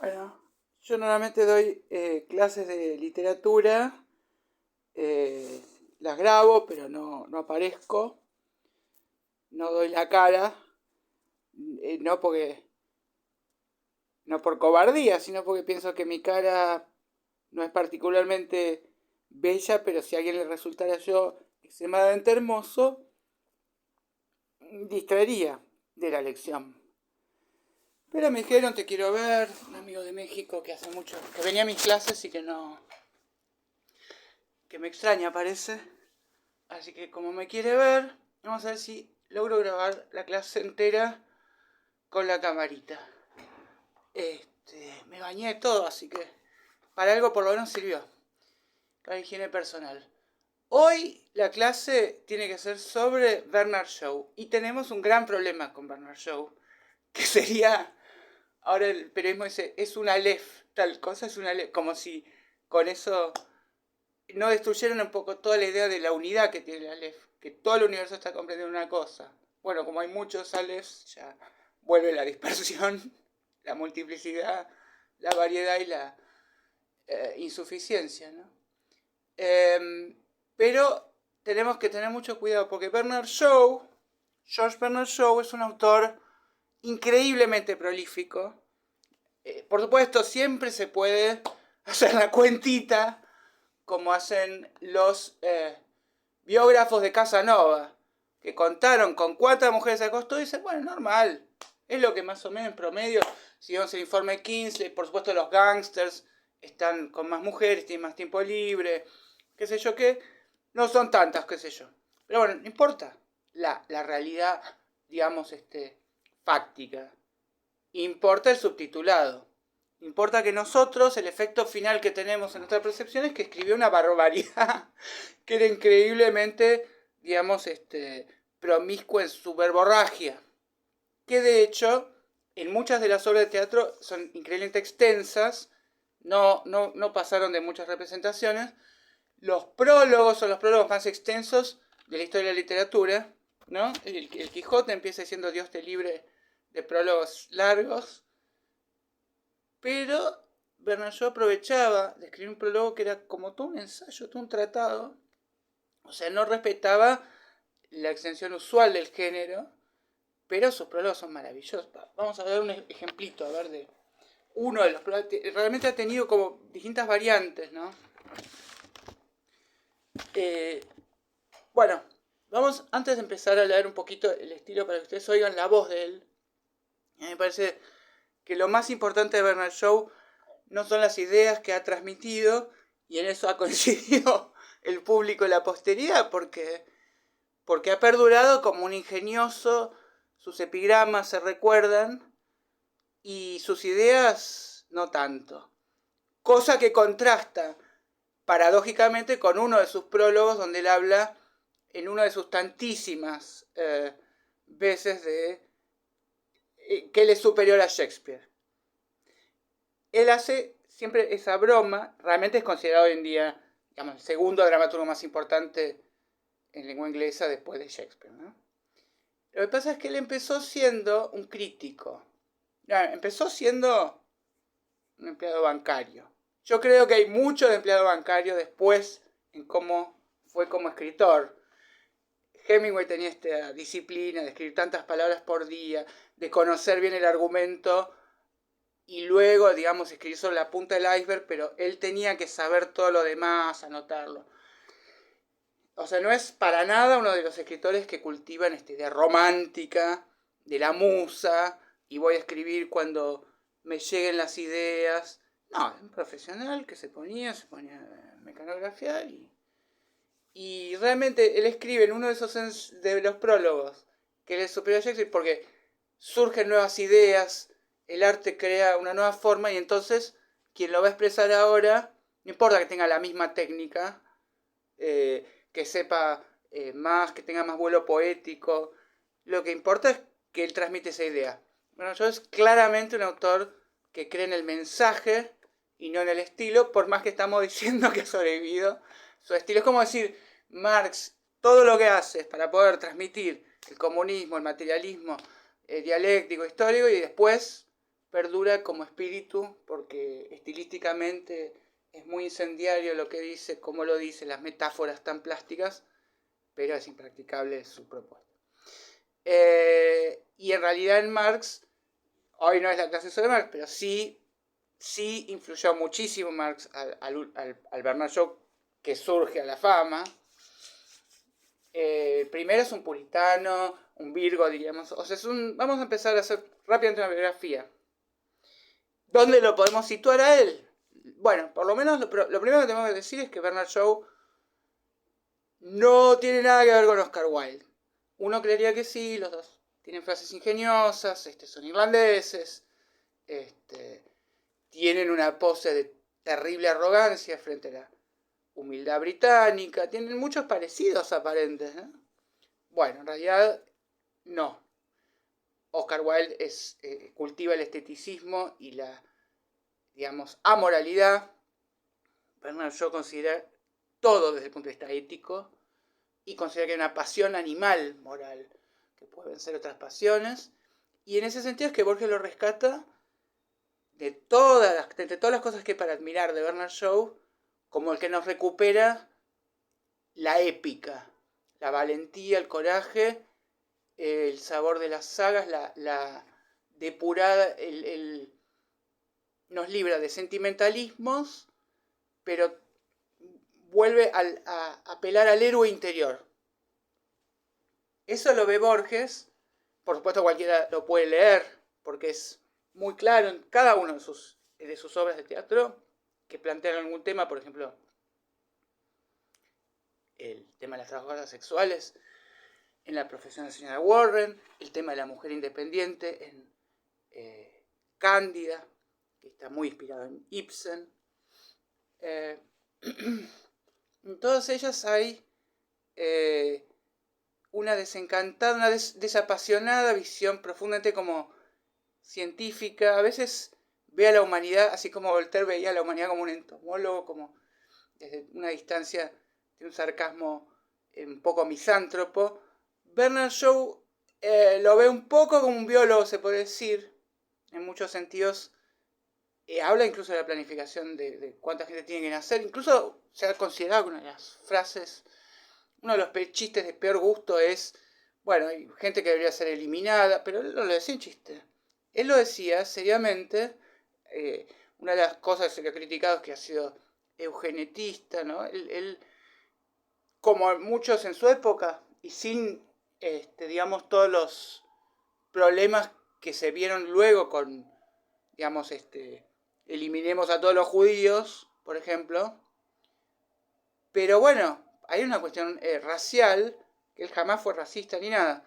Bueno, yo normalmente doy clases de literatura, las grabo, pero no aparezco, no doy la cara, no por cobardía, sino porque pienso que mi cara no es particularmente bella, pero si a alguien le resultara yo extremadamente hermoso, distraería de la lección. Pero me dijeron, te quiero ver, un amigo de México que hace mucho, que venía a mis clases y que me extraña parece. Así que como me quiere ver, vamos a ver si logro grabar la clase entera con la camarita. Me bañé todo, así que para algo por lo menos sirvió. Para higiene personal. Hoy la clase tiene que ser sobre Bernard Shaw. Y tenemos un gran problema con Bernard Shaw. Que sería, ahora el periodismo dice, es una Aleph. Tal cosa es una Aleph. Como si con eso no destruyeron un poco toda la idea de la unidad que tiene la Aleph. Que todo el universo está comprendiendo una cosa. Bueno, como hay muchos Alephs, ya vuelve la dispersión, la multiplicidad, la variedad y la insuficiencia, ¿no? Pero tenemos que tener mucho cuidado porque George Bernard Shaw es un autor increíblemente prolífico. Por supuesto, siempre se puede hacer la cuentita como hacen los biógrafos de Casanova, que contaron con cuántas mujeres se acostó y dicen, bueno, normal, es lo que más o menos en promedio, si vemos el informe Kingsley, por supuesto los gángsters están con más mujeres, tienen más tiempo libre, qué sé yo qué, no son tantas, qué sé yo. Pero bueno, no importa la realidad, digamos, fáctica. Importa el subtitulado. Importa que nosotros, el efecto final que tenemos en nuestra percepción es que escribió una barbaridad que era increíblemente, digamos, promiscua en su verborragia. Que de hecho, en muchas de las obras de teatro son increíblemente extensas, no pasaron de muchas representaciones. Los prólogos son los prólogos más extensos de la historia de la literatura, ¿no? El Quijote empieza diciendo Dios te libre de prólogos largos, pero Bernard Shaw aprovechaba de escribir un prólogo que era como todo un ensayo, todo un tratado, o sea, no respetaba la extensión usual del género, pero sus prólogos son maravillosos. Vamos a ver un ejemplito, a ver, de uno de los prólogos. Realmente ha tenido como distintas variantes, ¿no? Bueno, vamos, antes de empezar a leer un poquito el estilo para que ustedes oigan la voz de él, me parece que lo más importante de Bernard Shaw no son las ideas que ha transmitido, y en eso ha coincidido el público y la posteridad, porque ha perdurado como un ingenioso, sus epigramas se recuerdan, y sus ideas no tanto. Cosa que contrasta paradójicamente con uno de sus prólogos donde él habla en una de sus tantísimas veces de que él es superior a Shakespeare. Él hace siempre esa broma, realmente es considerado hoy en día, digamos, el segundo dramaturgo más importante en lengua inglesa después de Shakespeare, ¿no? Lo que pasa es que él empezó siendo un crítico. Empezó siendo un empleado bancario. Yo creo que hay mucho de empleado bancario después en cómo fue como escritor. Hemingway tenía esta disciplina de escribir tantas palabras por día, de conocer bien el argumento y luego, digamos, escribir sobre la punta del iceberg, pero él tenía que saber todo lo demás, anotarlo. O sea, no es para nada uno de los escritores que cultivan esta idea romántica de la musa y voy a escribir cuando me lleguen las ideas. No, es un profesional que se ponía a mecanografiar y realmente él escribe en uno de esos de los prólogos que él es superior a Shakespeare porque surgen nuevas ideas, el arte crea una nueva forma y entonces quien lo va a expresar ahora, no importa que tenga la misma técnica, que sepa más, que tenga más vuelo poético, lo que importa es que él transmite esa idea. Bueno, yo es claramente un autor que cree en el mensaje y no en el estilo, por más que estamos diciendo que ha sobrevivido su estilo. Es como decir, Marx, todo lo que hace para poder transmitir el comunismo, el materialismo dialéctico, histórico, y después perdura como espíritu, porque estilísticamente es muy incendiario lo que dice, cómo lo dice, las metáforas tan plásticas, pero es impracticable su propuesta. Y en realidad en Marx, hoy no es la clase sobre Marx, pero sí influyó muchísimo Marx al Bernard Shaw que surge a la fama. Primero es un puritano, un virgo, diríamos. O sea, vamos a empezar a hacer rápidamente una biografía. ¿Dónde lo podemos situar a él? Bueno, por lo menos lo primero que tenemos que decir es que Bernard Shaw no tiene nada que ver con Oscar Wilde. Uno creería que sí, los dos tienen frases ingeniosas, son irlandeses, tienen una pose de terrible arrogancia frente a la humildad británica, tienen muchos parecidos aparentes, ¿no? Bueno, en realidad no. Oscar Wilde cultiva el esteticismo y la, digamos, amoralidad. Bernard Shaw considera todo desde el punto de vista ético y considera que hay una pasión animal moral que puede vencer otras pasiones. Y en ese sentido es que Borges lo rescata de todas las cosas que hay para admirar de Bernard Shaw, como el que nos recupera la épica, la valentía, el coraje, el sabor de las sagas, la depurada, nos libra de sentimentalismos, pero vuelve a apelar al héroe interior. Eso lo ve Borges, por supuesto cualquiera lo puede leer, porque es muy claro en cada una de sus obras de teatro, que plantean algún tema, por ejemplo, el tema de las trabajadoras sexuales en La profesión de la señora Warren, el tema de la mujer independiente en Cándida, que está muy inspirado en Ibsen. En todas ellas hay una desencantada, una desapasionada visión profundamente como científica. A veces ve a la humanidad, así como Voltaire veía a la humanidad como un entomólogo, como desde una distancia de un sarcasmo un poco misántropo. Bernard Shaw lo ve un poco como un biólogo, se puede decir, en muchos sentidos. Habla incluso de la planificación de cuánta gente tiene que nacer. Incluso se ha considerado que una de las frases, uno de los chistes de peor gusto es, bueno, hay gente que debería ser eliminada, pero él no lo decía en chiste. Él lo decía seriamente. Una de las cosas que se le ha criticado es que ha sido eugenetista, ¿no? Él, como muchos en su época, y sin, digamos, todos los problemas que se vieron luego con, digamos, eliminemos a todos los judíos, por ejemplo. Pero bueno, hay una cuestión racial, que él jamás fue racista ni nada.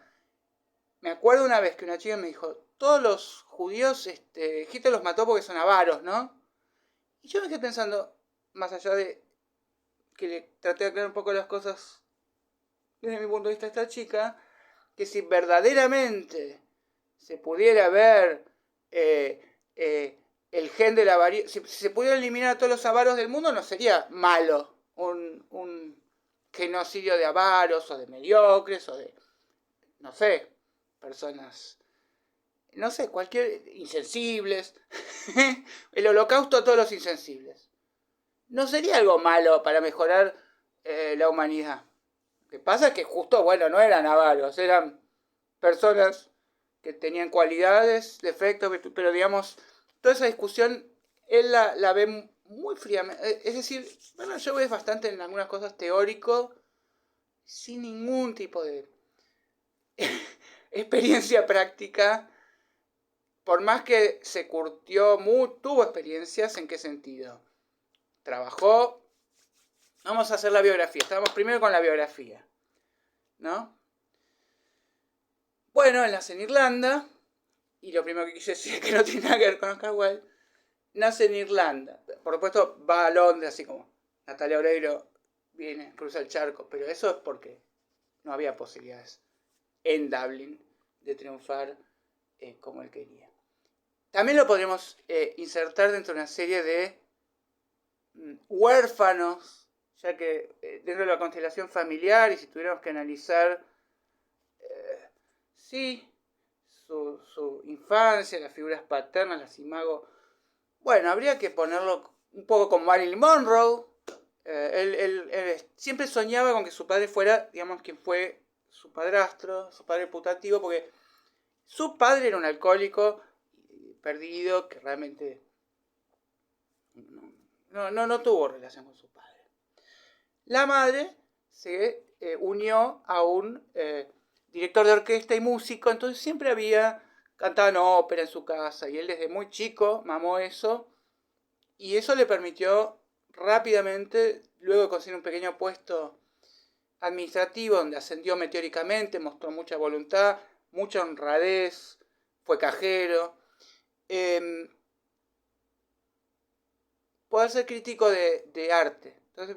Me acuerdo una vez que una chica me dijo, todos los judíos, Hitler los mató porque son avaros, ¿no? Y yo me quedé pensando, más allá de que le traté de aclarar un poco las cosas desde mi punto de vista a esta chica, que si verdaderamente se pudiera ver el gen de la avaricia, si se pudiera eliminar a todos los avaros del mundo, no sería malo un genocidio de avaros o de mediocres o de, no sé, personas, no sé, cualquier, insensibles. El holocausto a todos los insensibles. No sería algo malo para mejorar la humanidad. Lo que pasa es que justo, bueno, no eran avaros, eran personas que tenían cualidades, defectos, pero digamos, toda esa discusión él la ve muy fríamente. Es decir, bueno, yo veo bastante en algunas cosas teórico, sin ningún tipo de experiencia práctica, por más que se curtió, tuvo experiencias. ¿En qué sentido? Trabajó. Vamos a hacer la biografía. Estamos primero con la biografía, ¿no? Bueno, él nace en Irlanda, y lo primero que quise decir es que no tiene nada que ver con Oscar Wilde. Nace en Irlanda. Por supuesto, va a Londres, así como Natalia Oreiro viene, cruza el charco, pero eso es porque no había posibilidades en Dublín de triunfar como él quería. También lo podríamos insertar dentro de una serie de huérfanos, ya que dentro de la constelación familiar, y si tuviéramos que analizar, sí, su infancia, las figuras paternas, las imago. Bueno, habría que ponerlo un poco como Marilyn Monroe. Él siempre soñaba con que su padre fuera, digamos, quien fue su padrastro, su padre putativo, porque su padre era un alcohólico perdido que realmente no tuvo relación con su padre. La madre se unió a un director de orquesta y músico, entonces siempre cantaban ópera en su casa, y él desde muy chico mamó eso, y eso le permitió rápidamente, luego de conseguir un pequeño puesto administrativo donde ascendió meteóricamente, mostró mucha voluntad, mucha honradez, fue cajero, poder ser crítico de arte. Entonces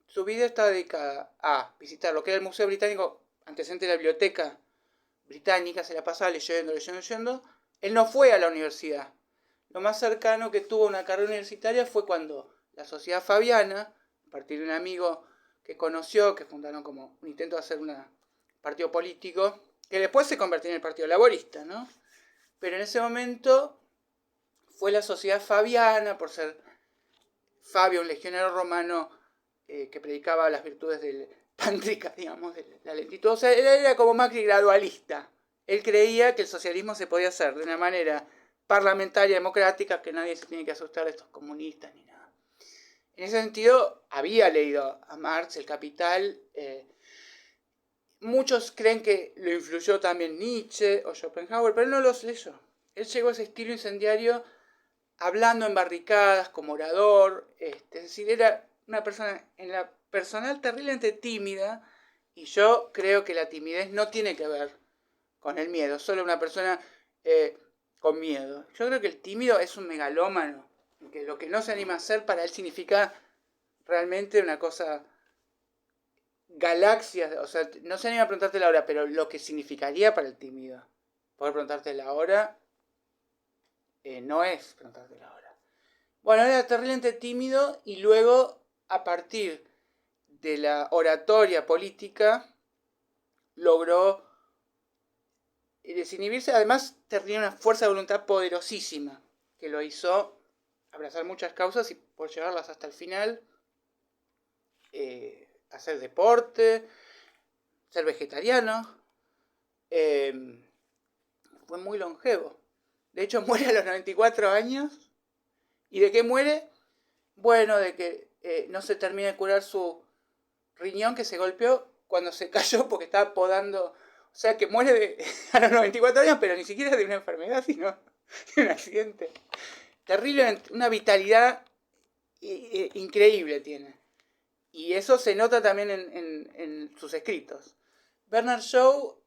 su vida está dedicada a visitar lo que era el Museo Británico, antecedente de la Biblioteca Británica, se la pasaba leyendo. Él no fue a la universidad. Lo más cercano que tuvo a una carrera universitaria fue cuando la Sociedad Fabiana, a partir de un amigo que conoció, que fundaron como un intento de hacer un partido político, que después se convirtió en el Partido Laborista, ¿no? Pero en ese momento fue la Sociedad Fabiana, por ser Fabio, un legionario romano que predicaba las virtudes del tántrica, digamos, de la lentitud. O sea, él era como Macri gradualista. Él creía que el socialismo se podía hacer de una manera parlamentaria, democrática, que nadie se tiene que asustar de estos comunistas ni nada. En ese sentido, había leído a Marx, El Capital. Muchos creen que lo influyó también Nietzsche o Schopenhauer, pero él no los leyó. Él llegó a ese estilo incendiario hablando en barricadas, como orador. Es decir, era una persona en la personal terriblemente tímida, y yo creo que la timidez no tiene que ver con el miedo, solo una persona con miedo. Yo creo que el tímido es un megalómano, que lo que no se anima a hacer para él significa realmente una cosa galaxias, o sea, no se anima a preguntarte la hora, pero lo que significaría para el tímido poder preguntarte la hora no es preguntarte la hora. Bueno, era terriblemente tímido, y luego, a partir de la oratoria política, logró desinhibirse. Además, tenía una fuerza de voluntad poderosísima que lo hizo abrazar muchas causas y por llevarlas hasta el final, hacer deporte, ser vegetariano. Fue muy longevo. De hecho, muere a los 94 años. ¿Y de qué muere? Bueno, de que no se termina de curar su riñón, que se golpeó cuando se cayó porque estaba podando. O sea, que muere a los 94 años, pero ni siquiera de una enfermedad, sino de un accidente. Terrible, una vitalidad increíble tiene. Y eso se nota también en sus escritos. Bernard Shaw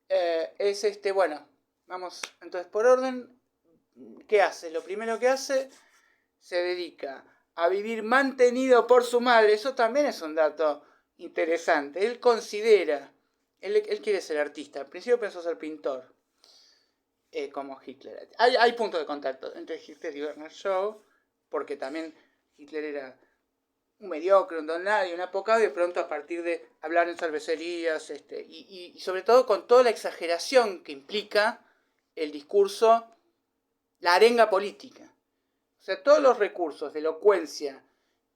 es bueno, vamos entonces por orden. ¿Qué hace? Lo primero que hace, se dedica a vivir mantenido por su madre. Eso también es un dato interesante. Él considera, él quiere ser artista. Al principio pensó ser pintor, como Hitler. Hay puntos de contacto entre Hitler y Bernard Shaw, porque también Hitler era un mediocre, un don nadie, un apocado, y de pronto, a partir de hablar en cervecerías, y sobre todo con toda la exageración que implica el discurso, la arenga política. O sea, todos los recursos de elocuencia,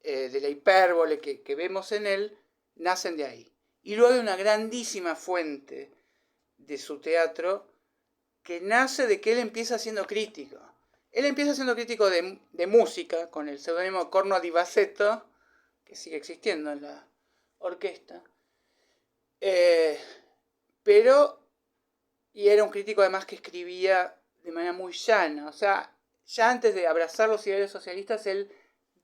de la hipérbole que vemos en él, nacen de ahí. Y luego hay una grandísima fuente de su teatro que nace de que él empieza siendo crítico. Él empieza siendo crítico de música, con el seudónimo Corno di Bassetto, que sigue existiendo en la orquesta. Y era un crítico además que escribía de manera muy llana. O sea, ya antes de abrazar los ideales socialistas, él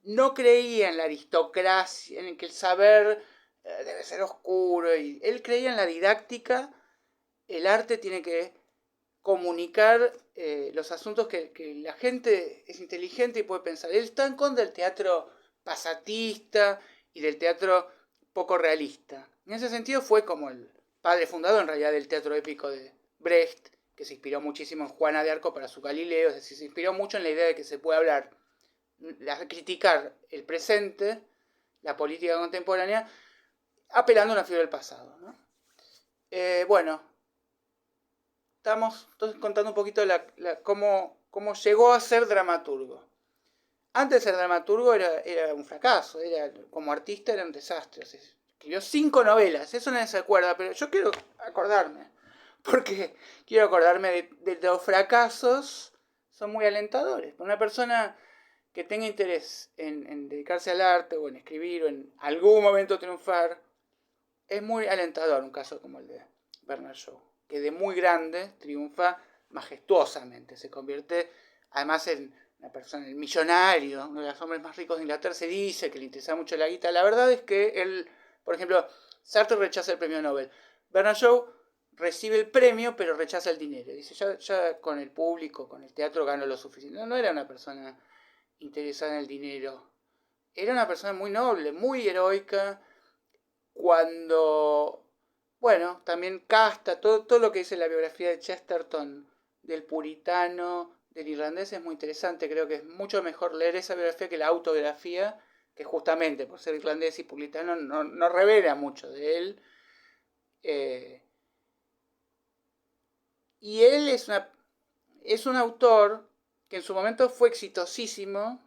no creía en la aristocracia, en que el saber debe ser oscuro. Y él creía en la didáctica. El arte tiene que comunicar los asuntos que la gente es inteligente y puede pensar. Él está en contra del teatro pasatista y del teatro poco realista. En ese sentido fue como el padre fundador, en realidad, del teatro épico de Brecht, que se inspiró muchísimo en Juana de Arco para su Galileo. Es decir, se inspiró mucho en la idea de que se puede hablar, criticar el presente, la política contemporánea, apelando a una figura del pasado, ¿no? Bueno, estamos entonces contando un poquito cómo llegó a ser dramaturgo. Antes de ser dramaturgo era un fracaso, como artista era un desastre. O sea, escribió 5 novelas, eso nadie se acuerda, pero yo quiero acordarme, porque quiero acordarme de los fracasos, son muy alentadores. Para una persona que tenga interés en dedicarse al arte o en escribir o en algún momento triunfar, es muy alentador un caso como el de Bernard Shaw, que de muy grande triunfa majestuosamente, se convierte además en una persona, el millonario, uno de los hombres más ricos de Inglaterra. Se dice que le interesa mucho la guita. La verdad es que él, por ejemplo, Sartre rechaza el premio Nobel. Bernard Shaw recibe el premio, pero rechaza el dinero. Dice, ya con el público, con el teatro gano lo suficiente. No era una persona interesada en el dinero. Era una persona muy noble, muy heroica. Cuando, bueno, también casta, todo lo que dice la biografía de Chesterton, del puritano, del irlandés, es muy interesante. Creo que es mucho mejor leer esa biografía que la autobiografía, que justamente por ser irlandés y puritano no revela mucho de él. Y él es un autor que en su momento fue exitosísimo.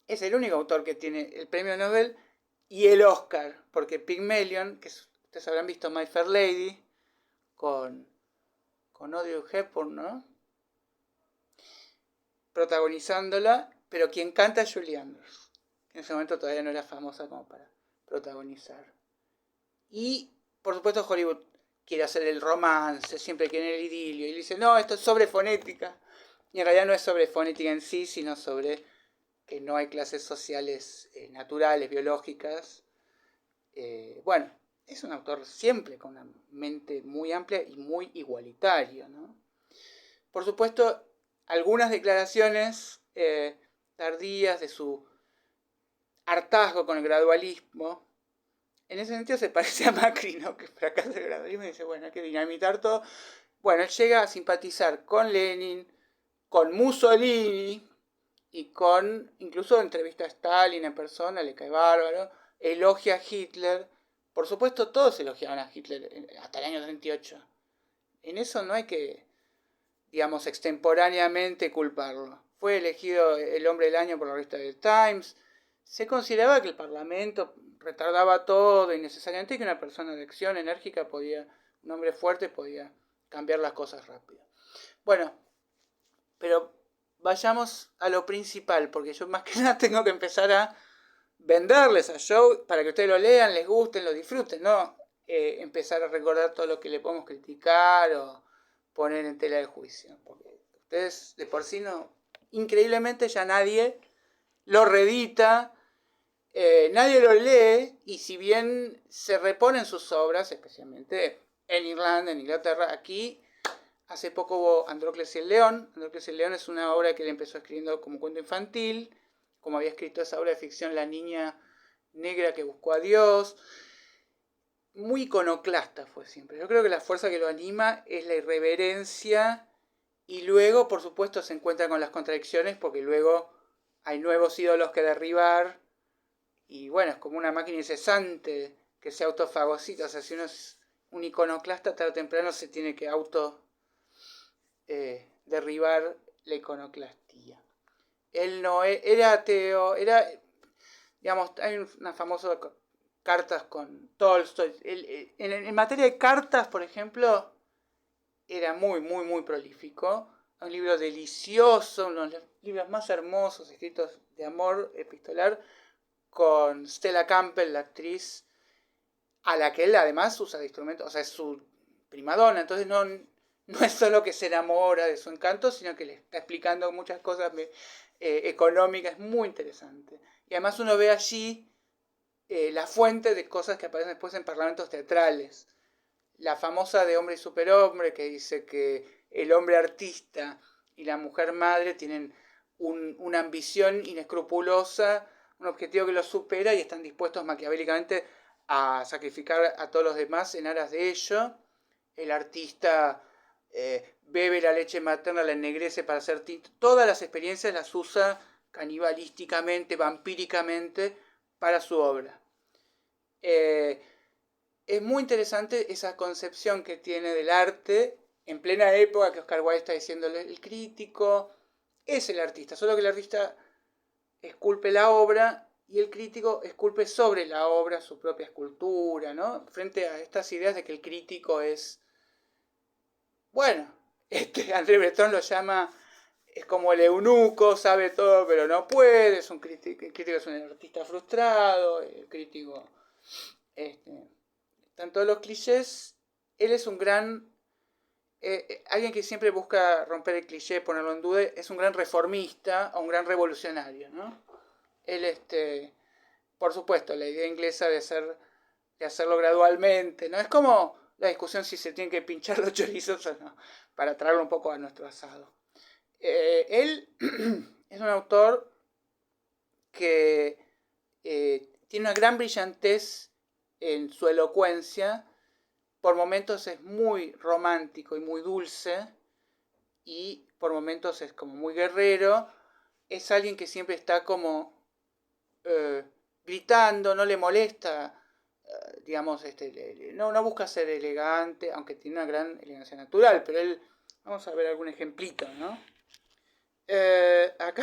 Es el único autor que tiene el premio Nobel y el Oscar, porque Pygmalion, que ustedes habrán visto My Fair Lady, con Audrey Hepburn, ¿no? Protagonizándola, pero quien canta es Julie Andrews, que en ese momento todavía no era famosa como para protagonizar. Y, por supuesto, Hollywood quiere hacer el romance, siempre quiere el idilio, y le dice, no, esto es sobre fonética. Y en realidad no es sobre fonética en sí, sino sobre que no hay clases sociales naturales, biológicas. Bueno, es un autor siempre con una mente muy amplia y muy igualitario, ¿no? Por supuesto, algunas declaraciones tardías de su hartazgo con el gradualismo, en ese sentido se parece a Macri, ¿no? Que fracasa el gradualismo y dice, bueno, hay que dinamitar todo. Bueno, él llega a simpatizar con Lenin, con Mussolini, y incluso entrevista a Stalin en persona, le cae bárbaro, elogia a Hitler. Por supuesto, todos elogiaban a Hitler hasta el año 38. En eso no hay que, digamos, extemporáneamente culparlo. Fue elegido el hombre del año por la revista The Times. Se consideraba que el Parlamento retardaba todo innecesariamente y que una persona de acción enérgica un hombre fuerte podía cambiar las cosas rápido. Bueno, pero vayamos a lo principal, porque yo más que nada tengo que empezar a venderles a Shaw para que ustedes lo lean, les gusten, lo disfruten, no empezar a recordar todo lo que le podemos criticar o poner en tela de juicio. Porque ustedes de por sí increíblemente ya nadie lo reedita, nadie lo lee, y si bien se reponen sus obras, especialmente en Irlanda, en Inglaterra, aquí hace poco hubo Andrócles y el León. Andrócles y el León es una obra que él empezó escribiendo como cuento infantil, como había escrito esa obra de ficción La niña negra que buscó a Dios. Muy iconoclasta fue siempre. Yo creo que la fuerza que lo anima es la irreverencia, y luego, por supuesto, se encuentra con las contradicciones, porque luego hay nuevos ídolos que derribar, y bueno, es como una máquina incesante que se autofagocita. O sea, si uno es un iconoclasta, tarde o temprano se tiene que derribar la iconoclastía. Él no era ateo, digamos, hay una famosa cartas con Tolstoy. En materia de cartas, por ejemplo, era muy prolífico. Un libro delicioso, uno de los libros más hermosos escritos de amor epistolar, con Stella Campbell, la actriz, a la que él además usa de instrumento, o sea, es su primadona. Entonces no es solo que se enamora de su encanto, sino que le está explicando muchas cosas económicas. Es muy interesante. Y además uno ve allí la fuente de cosas que aparecen después en parlamentos teatrales. La famosa de Hombre y Superhombre, que dice que el hombre artista y la mujer madre tienen una ambición inescrupulosa, un objetivo que los supera, y están dispuestos maquiavélicamente a sacrificar a todos los demás en aras de ello. El artista bebe la leche materna, la ennegrece para hacer tinta. Todas las experiencias las usa canibalísticamente, vampíricamente, para su obra. es muy interesante esa concepción que tiene del arte en plena época que Oscar Wilde está diciéndole el crítico es el artista, solo que el artista esculpe la obra y el crítico esculpe sobre la obra su propia escultura, ¿no? Frente a estas ideas de que el crítico es, bueno, André Breton lo llama, es como el eunuco, sabe todo pero no puede, es un crítico, el crítico es un artista frustrado, el crítico, están todos los clichés, él es un gran, alguien que siempre busca romper el cliché, ponerlo en duda, es un gran reformista o un gran revolucionario, ¿no? Él, por supuesto, la idea inglesa de hacerlo gradualmente, ¿no? Es como la discusión si se tienen que pinchar los chorizos o no, para traerlo un poco a nuestro asado. Él es un autor que tiene una gran brillantez en su elocuencia, por momentos es muy romántico y muy dulce, y por momentos es como muy guerrero, es alguien que siempre está como gritando, no le molesta, digamos, no busca ser elegante, aunque tiene una gran elegancia natural, pero él, vamos a ver algún ejemplito, ¿no? Acá,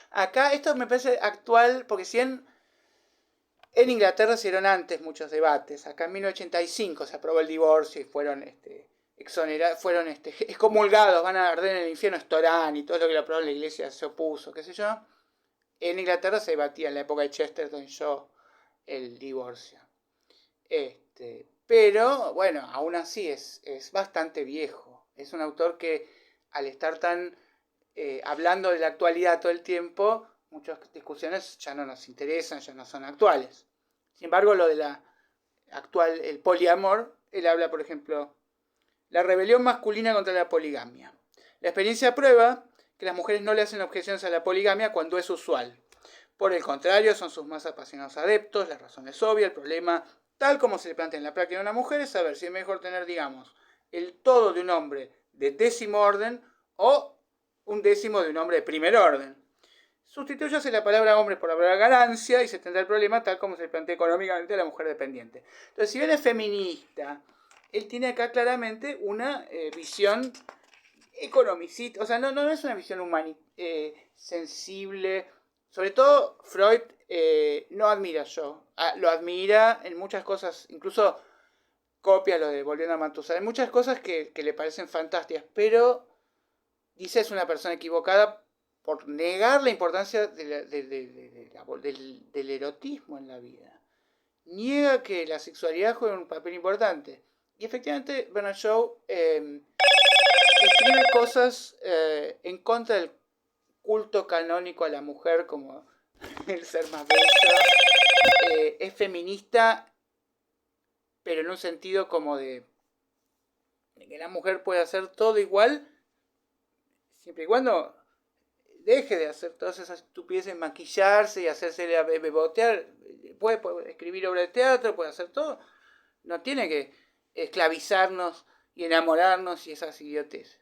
acá esto me parece actual, porque si en Inglaterra se dieron antes muchos debates, acá en 1985 se aprobó el divorcio y fueron fueron excomulgados, van a arder en el infierno Storán y todo lo que lo aprobó la iglesia se opuso, qué sé yo. En Inglaterra se debatía en la época de Chesterton y Shaw el divorcio. Pero, bueno, aún así es bastante viejo. Es un autor que, al estar tan hablando de la actualidad todo el tiempo, muchas discusiones ya no nos interesan, ya no son actuales. Sin embargo, lo de la actual, el poliamor, él habla, por ejemplo, la rebelión masculina contra la poligamia. La experiencia prueba que las mujeres no le hacen objeciones a la poligamia cuando es usual. Por el contrario, son sus más apasionados adeptos, la razón es obvia, el problema, tal como se le plantea en la práctica de una mujer, es saber si es mejor tener, digamos, el todo de un hombre de décimo orden o un décimo de un hombre de primer orden. Sustitúyase la palabra hombre por la palabra ganancia y se tendrá el problema tal como se le plantea económicamente a la mujer dependiente. Entonces, si bien es feminista, él tiene acá claramente una visión economicista, o sea, no es una visión sensible. Sobre todo Freud no admira yo, lo admira en muchas cosas, incluso copia lo de Volviendo a Matusalén, muchas cosas que le parecen fantásticas, pero dice es una persona equivocada por negar la importancia del erotismo en la vida. Niega que la sexualidad juega un papel importante. Y efectivamente Bernard Shaw escribe cosas en contra del culto canónico a la mujer como el ser más bello. Es feminista, pero en un sentido como de que la mujer puede hacer todo igual, siempre y cuando deje de hacer todas esas estupideces, maquillarse y hacerse bebotear. Puede escribir obra de teatro, puede hacer todo. No tiene que esclavizarnos y enamorarnos y esas idioteces.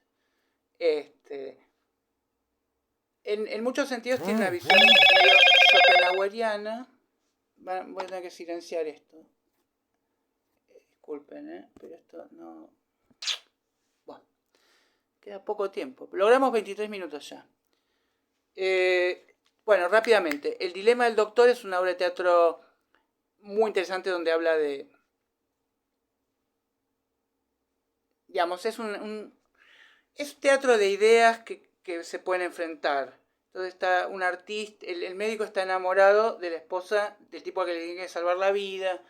En muchos sentidos tiene una visión medio schopenhaueriana. Voy a tener que silenciar esto. Disculpen, pero esto no... Bueno, queda poco tiempo. Logramos 23 minutos ya. Bueno, rápidamente. El dilema del doctor es una obra de teatro muy interesante donde habla de... Digamos, es es teatro de ideas que se pueden enfrentar. Entonces está un artista, el médico está enamorado de la esposa del tipo que le tiene que salvar la vida.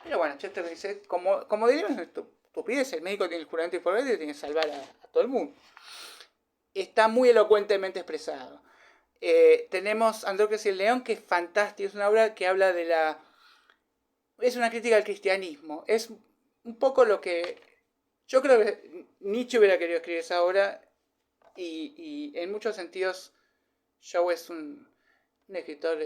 Pero bueno, Chester dice, como diríamos estupidez, el médico tiene el juramento hipocrático y tiene que salvar a todo el mundo. Está muy elocuentemente expresado. Tenemos Andrócles y el León, que es fantástico, es una obra que habla de la... Es una crítica al cristianismo. Es un poco lo que... Yo creo que Nietzsche hubiera querido escribir esa obra y en muchos sentidos Shaw es un escritor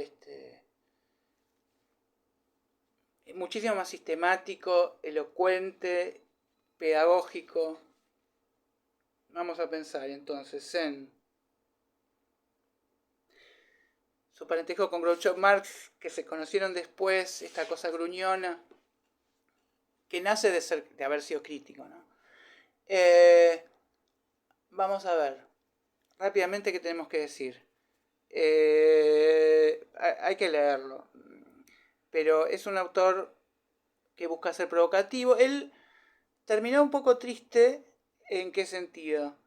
muchísimo más sistemático, elocuente, pedagógico. Vamos a pensar entonces en su parentesco con Groucho Marx, que se conocieron después, esta cosa gruñona. que nace de haber sido crítico, ¿no? Vamos a ver, rápidamente, ¿qué tenemos que decir? Hay que leerlo, pero es un autor que busca ser provocativo. Él terminó un poco triste. ¿En qué sentido?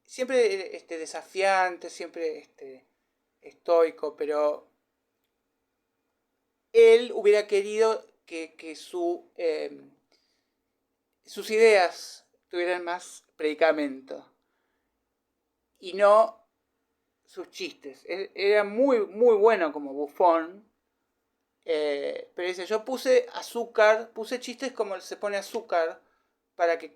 Siempre desafiante, siempre estoico, pero él hubiera querido que sus ideas tuvieran más predicamento y no sus chistes. Él era muy, muy bueno como bufón, pero dice, yo puse azúcar, puse chistes como se pone azúcar para que